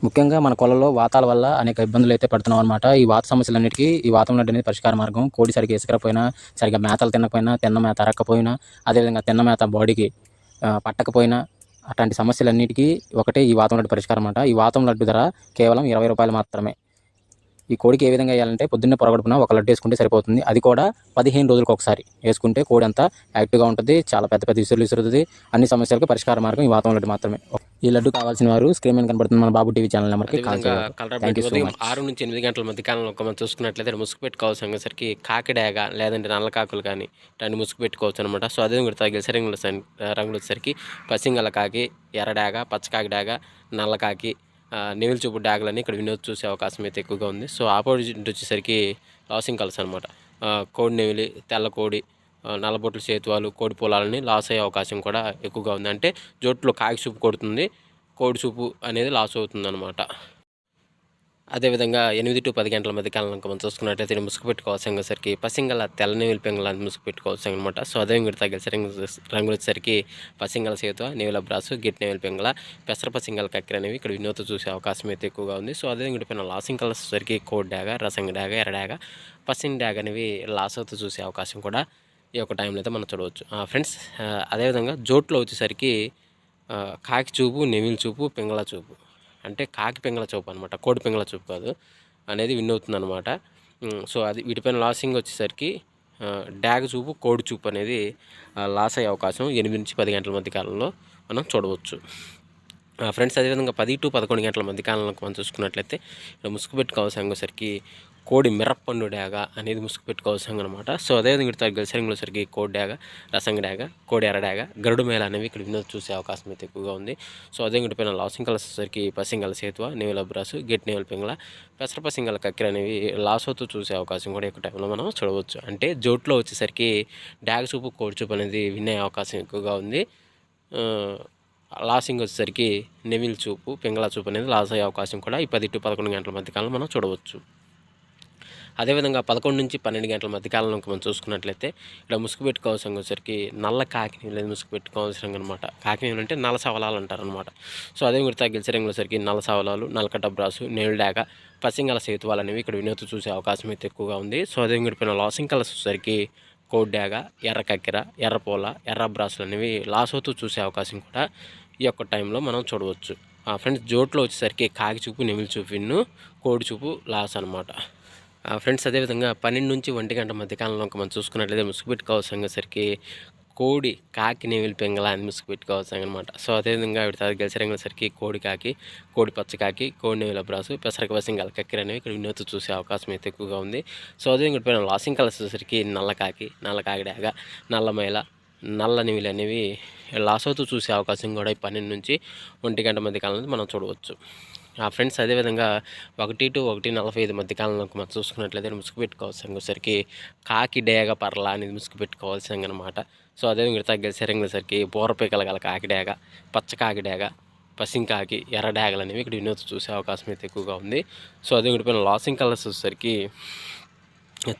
ముఖ్యంగా మన కొలలో వాతాల వల్ల అనేక ఇబ్బందులు అయితే పడుతున్నాం అనమాట. ఈ వాత సమస్యలన్నిటికీ ఈ వాతం లడ్డు అనేది పరిష్కార మార్గం. కోడి సరిగ్గా ఇసకకపోయినా, సరిగ్గా మేతలు తినకపోయినా, తిన్న మేత అరక్కపోయినా, అదేవిధంగా తిన్న మేత బాడీకి పట్టకపోయినా, అట్లాంటి సమస్యలన్నిటికీ ఒకటే ఈ వాతం లడ్డు పరిష్కారం అన్నమాట. ఈ వాతం లడ్డు ధర కేవలం రూ. 20 మాత్రమే. ఈ కోడికి ఏ విధంగా వేయాలంటే పొద్దున్నే పొరగడుపున ఒక లడ్డు వేసుకుంటే సరిపోతుంది. అది కూడా 15 రోజులకు ఒకసారి వేసుకుంటే కోడి అంతా యాక్టివ్గా ఉంటుంది. చాలా పెద్ద పెద్ద విసురులు విసురుతుంది. అన్ని సమస్యలకు పరిష్కార మార్గం ఈ వాతం లడ్డు మాత్రమే. ఈ లడ్డు కావాల్సిన వారు స్క్రీన్ మీద కనబడుతున్న మన బాబు టీవీ ఛానల్ నెంబర్కి కాల్ చేయండి. ఉదయం 6 నుంచి 8 గంటల మధ్య కాలంలో మనం చూసుకున్నట్లయితే ముసుగు పెట్టుకోవాల్సిన సరికి కాకిడాగ లేదంటే నల్ల కాకులు కానీ దాన్ని ముసుగు పెట్టుకోవచ్చు అనమాట. సో అదే కూడా తగిలి రంగులు వచ్చేసరికి పసింగల కాకి, ఎర్రడాగ, పచ్చకాకి డాగ, నల్లకాకి, నెవిల్ చూపు డాగులని ఇక్కడ వినోద్ చూసే అవకాశం అయితే ఎక్కువగా ఉంది. సో ఆపోజిట్ వచ్చేసరికి లాసింగ్ కలర్స్ అనమాట. కోడి నెవిలి, తెల్ల కోడి, నల్లబొట్లు సేతువాలు, కోడి పొలాలని లాస్ అయ్యే అవకాశం కూడా ఎక్కువగా ఉంది. అంటే జోట్లో కాకి చూపు కొడుతుంది, కోడి చూపు అనేది లాస్ అవుతుంది అనమాట. అదేవిధంగా 8 to 10 గంటల మధ్య కాలంలో మనం చూసుకున్నట్లయితే ముసుగు పెట్టుకోవాల్సిన సరికి పసింగల తెల్లనివిలి పెంగళాన్ని ముసుగు పెట్టుకోవాల్సిన అనమాట. సో అదే కూడా తగిలి రంగులు వచ్చేసరికి పసింగల సేతువ, నేవుల బ్రాసు, గిట్ నేవిలి పెంగళ, పెసర పసింగల కక్కెర అనేవి ఇక్కడ వినోద్ చూసే అవకాశం అయితే ఎక్కువగా ఉంది. సో అదే కూడా పైన లాసింగ్ కలర్స్ వచ్చేసరికి కోడ్ డాగ, రసంగ డాగ, ఎర్రడాగ, పసింగ్ డాగ అనేవి లాస్ అవుతూ చూసే అవకాశం కూడా ఈ యొక్క టైంలో అయితే మనం చూడవచ్చు ఫ్రెండ్స్. అదేవిధంగా జోట్లో వచ్చేసరికి కాకి చూపు, నెమిలి చూపు, పింగళ చూపు, అంటే కాకి పింగళ చూపు అనమాట, కోడి పింగళ చూపు కాదు అనేది విన్ అవుతుంది అనమాట. సో అది వీటిపైన లాసింగ్ వచ్చేసరికి డాగ్ చూపు, కోడి చూపు అనేది లాస్ అయ్యే అవకాశం 8 నుంచి 10 గంటల మధ్య కాలంలో మనం చూడవచ్చు ఫ్రెండ్స్. అదేవిధంగా 10 to 11 గంటల మధ్య కాలంలో మనం చూసుకున్నట్లయితే ఇక్కడ ముసుగు పెట్టుకోవాల్సిన సరికి కోడి మిరప్పండు డాగ అనేది ముసుగు పెట్టుకోవాల్సిన అనమాట. సో అదేవిధంగా ఇక్కడ గెలిసరింగ్లో సరికి కోడి డాగ, రసంగ డాగ, కోడి ఎర్ర డాగ, గరుడు మేళ అనేవి ఇక్కడ వినోద్ చూసే అవకాశం అయితే ఎక్కువగా ఉంది. సో అదే పైన లాసింగ్ కలర్స్ సరికి పసింగల సేతువ, నేవుల బ్రాసు, గెట్ నేవుల పింగళ, పెసర పసింగల కక్కెర అనేవి లాస్ అవుతూ చూసే అవకాశం కూడా ఎక్కువ టైంలో మనం చూడవచ్చు. అంటే జోట్లో వచ్చేసరికి డాగ చూపు, కోడి చూపు అనేది వినే అవకాశం ఎక్కువగా ఉంది. లాసింగ్ వచ్చేసరికి నెవిల్ చూపు, పింగళ చూపు అనేది లాస్ అయ్యే అవకాశం కూడా ఈ 10 to 11 గంటల మధ్య కాలంలో మనం చూడవచ్చు. అదేవిధంగా 11 నుంచి 12 గంటల మధ్య కాలంలో మనం చూసుకున్నట్లయితే ఇక్కడ ముసుగు పెట్టుకోవాల్సిన వచ్చేసరికి నల్ల కాకిని ముసుగు పెట్టుకోవాల్సిన అనమాట. కాకినీళ్ళు అంటే నల్ల సవలాలు అంటారనమాట. సో అదే గుర్తా గెలిచరంగుల సరికి నల్ల సవలాలు, నల్లకట్ట బ్రాసు, నేవుల డాగ, పసింగల సేతువాలు అనేవి ఇక్కడ వినోద్ చూసే అవకాశం అయితే ఎక్కువగా ఉంది. సో అదే గురిపోయిన లాసింగ్ కలర్స్ వచ్చేసరికి కోడి డాగ, ఎర్ర కక్కెర, ఎర్ర పోల, ఎర్ర బ్రాసులు అనేవి లాస్ అవుతూ చూసే అవకాశం కూడా ఈ యొక్క టైంలో మనం చూడవచ్చు ఫ్రెండ్స్. జోట్లో వచ్చేసరికి కాకి చూపు, నెమిలి చూపు విన్ను, కోడి చూపు లాస్ అనమాట ఫ్రెండ్స్. అదేవిధంగా 12 నుంచి 1 గంట మధ్యకాలంలో మనం చూసుకున్నట్లయితే ముసుగు పెట్టుకోవాల్సిన సరికి కోడి, కాకి, నెవిలి పెంగళ అని ముసుగు పెట్టుకోవాల్సిన అనమాట. సో అదేవిధంగా గెలిచరంగుల సరికి కోడి కాకి, కోడి పచ్చకాకి, కోడి నెవిల బ్రాసు, పెసరక పసింగల కక్కెర అనేవి ఇక్కడ వినోద్ చూసే అవకాశం అయితే ఎక్కువగా ఉంది. సో అదేవిధంగా పైన లాసింగ్ కలర్స్ వచ్చేసరికి నల్ల కాకి డాగ, నల్ల మైల, నల్ల నెవిలి అనేవి లాస్ అవుతూ చూసే అవకాశం కూడా ఈ 12 నుంచి 1 గంట మధ్య కాలంలో మనం చూడవచ్చు ఫ్రెండ్స్. అదేవిధంగా 1 to 1:45 మధ్య కాలంలో మనం చూసుకున్నట్లయితే ముసుగు పెట్టుకోవాల్సిన సరికి కాకి డాగ పర్ల అనేది ముసుగు పెట్టుకోవాల్సిన అనమాట. సో అదేవిధంగా గెలిసరంగుల సరికి బోరపీకల గల కాకి డాగ, పచ్చకాకి డాగ, పసింకాకి, ఎర్ర డాగలు అనేవి ఇక్కడ వినోద్ చూసే అవకాశం అయితే ఎక్కువగా ఉంది. సో అదే పైన లాసింగ్ కలర్స్ వచ్చేసరికి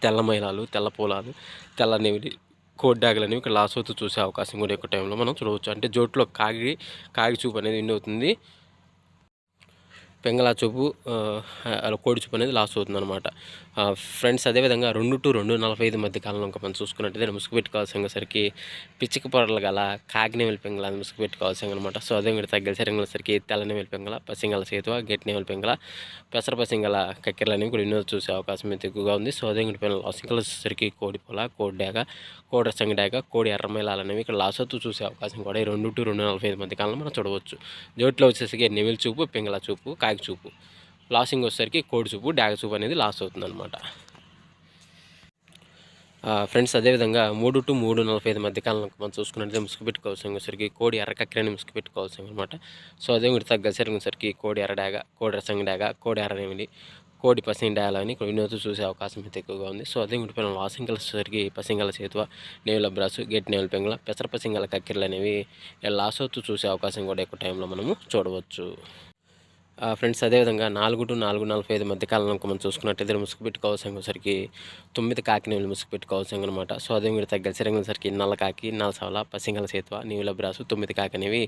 తెల్ల మైలాలు, తెల్ల పూలాలు, తెల్ల నెవిలి, కోడి డాగలు అనేవి ఇక్కడ లాస్ అవుతూ చూసే అవకాశం కూడా ఎక్కువ టైంలో మనం చూడవచ్చు. అంటే జోట్లో కాకి చూపు అనేది విన్ అవుతుంది, పెంగళ చూపు, కోడి చూపు అనేది లాస్ అవుతుంది అనమాట ఫ్రెండ్స్. అదేవిధంగా 2 to 2:45 మధ్య కాలంలో ఇంకా మనం చూసుకున్నట్టయితే ముసుగు పెట్టుకోవాల్సిన సరికి పిచ్చిక పొరలు గల కాకినేవుల పెంగళ అని ముసుగు పెట్టుకోవాల్సిన అనమాట. సో అదే కూడా తగ్గల సరికి తెల్లనేవుల పెంగళ, పసింగల సేతువ, గెట్ నేవుల పెంగళ, పెసర పసింగల కక్కెరలు అనేవి కూడా వినోద్ చూసే అవకాశం అయితే ఎక్కువగా ఉంది. సో అదే కూడా పైన లాసింగ్ కలర్స్ సరికి కోడి పొల, కోడి డాగ, కోడి రసంగి డాగ, కోడి ఎర్రమైలాలు అనేవి ఇక్కడ లాస్ అవుతూ చూసే అవకాశం కూడా ఈ 2 to 2:45 మధ్య కాలంలో మనం చూడవచ్చు. జోట్లో వచ్చేసరికి నెమిలి చూపు, పింగళ చూపు, కాకి చూపు, లాసింగ్ వచ్చేసరికి కోడి చూపు, డాగ చూపు అనేది లాస్ అవుతుంది అనమాట ఫ్రెండ్స్. అదేవిధంగా 3 to 3:45 మధ్య కాలంలో మనం చూసుకున్నట్లయితే ముసుగు పెట్టుకోవాల్సిన సరికి కోడి ఎర్ర కక్కెరని ముసుగు పెట్టుకోవాల్సిన అనమాట. సో అదే మీరు తగ్గసరిగిన సరికి కోడి ఎర్ర డాగ, కోడి రసంగి డాగ, కోడి ఎర్ర నెమిలి, కోడి పసింగ డాగ అని వినోద్ చూసే అవకాశం అయితే ఎక్కువగా ఉంది. సో అదే పైన లాసింగ్ కలర్స్ సరికి పసింగల చేతువ, నేవుల బ్రాసు, గెట్ నేవుల పెంగళ, పెసర పసింగల కక్కెరలు అనేవి లాస్ అవుతూ చూసే అవకాశం కూడా ఎక్కువ టైంలో మనము చూడవచ్చు. ఫ్రెండ్స్ అదేవిధంగా 4-4:45 మధ్య కాలంలో మనం చూసుకున్నట్టయితే ముసుగుపెట్టి కౌసంగసరికి 9 కాకినేవులు ముసుగుపెట్టి కౌసంగ అనమాట. సో అదే మీరు తగ్గసరికి నల్ల కాకి, నల్లసవల, పసింగల సేతువ, నీవుల బ్రాసు 9 కాకి అనేవి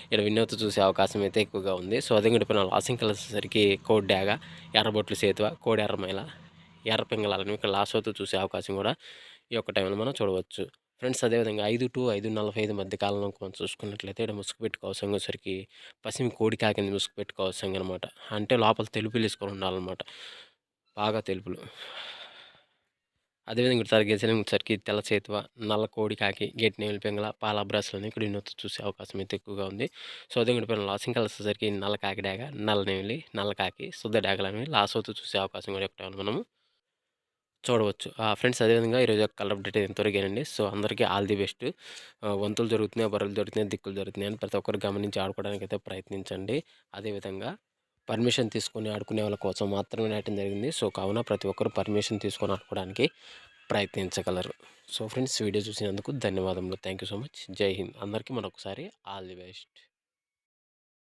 ఇక్కడ వినూత్న చూసే అవకాశం అయితే ఎక్కువగా ఉంది. సో అదే గడిపిన లాసింగ్ వచ్చేసరికి కోడి డాగ, ఎర్రబొట్లు సేతువ, కోడి ఎర్రమైల, ఎర్ర పింగళాలను ఇక్కడ లాసోతో చూసే అవకాశం కూడా ఈ యొక్క టైంలో మనం చూడవచ్చు. ఫ్రెండ్స్ అదేవిధంగా 5-5:45 మధ్య కాలంలో మనం చూసుకున్నట్లయితే ఇక్కడ ముసుగుపెట్టి కౌసంగసరికి పసిమి కోడి కాకిని ముసుగుపెట్టి కౌసంగ అనమాట. అంటే లోపల తెలుపులు వేసుకొని ఉండాలన్నమాట, బాగా తెలుపులు. అదేవిధంగా ఇక్కడ గెలిచేసరికి తెల్ల చేతువ, నల్ల కోడి కాకి, గెట్టి నేవుల పింగళ, పాల బ్రాస్లని ఇక్కడ వినూత్న చూసే అవకాశం అయితే ఎక్కువగా ఉంది. సో అదే ఇక్కడ లాసింగ్ కలర్స్ వచ్చేసరికి నల్ల కాకి డాగ, నల్ల నేవులి, నల్ల కాకి, శుద్ధ డాగలు అనేవి లాస్ అవుతూ చూసే అవకాశం కూడా ఎక్కువ మనము చూడవచ్చు. ఫ్రెండ్స్ అదేవిధంగా ఈరోజు యొక్క కలర్ అప్డేట్ ఇంతవరకేనండి. సో అందరికీ ఆల్ ది బెస్ట్. వంతులు జరుగుతున్నాయి, బరువులు జరుగుతున్నాయి, దిక్కులు జరుగుతున్నాయి అని ప్రతి ఒక్కరు గమనించి ఆడుకోవడానికి అయితే ప్రయత్నించండి. అదేవిధంగా పర్మిషన్ తీసుకొని ఆడుకునే వాళ్ళ కోసం మాత్రమే నాటడం జరిగింది. సో కావున ప్రతి ఒక్కరు పర్మిషన్ తీసుకొని ఆడుకోవడానికి ప్రయత్నించగలరు. సో ఫ్రెండ్స్ వీడియో చూసినందుకు ధన్యవాదములు. Thank you so much. జై హింద్. అందరికీ మరొకసారి ఆల్ ది బెస్ట్.